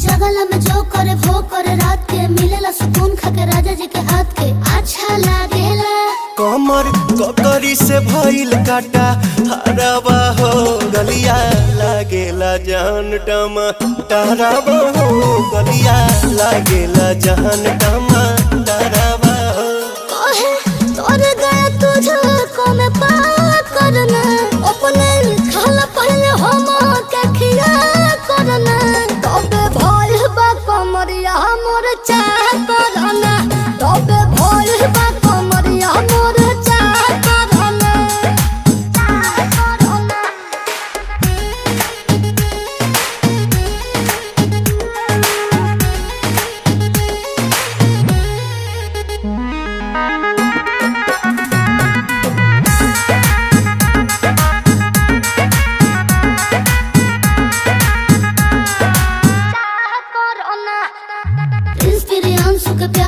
जगला में जो करे वो करे रात के मिलेला सुकून खाके राजा जी के हाथ के अच्छा लागेला। कमर ककरी से भइल काटा हराबा हो गलिया लागेला जान टमाटराबा हो गलिया लागेला जान टमाटराबा हो। कहे तोर गया तुझको मैं पार करना अपने खाला पहले हम के खिया करना तबे भइल बा कमरिया मोर चाह करना तबे भइल बा कमरिया मोर चाह करना चाह करना। इंस्पिरेशन के प्यार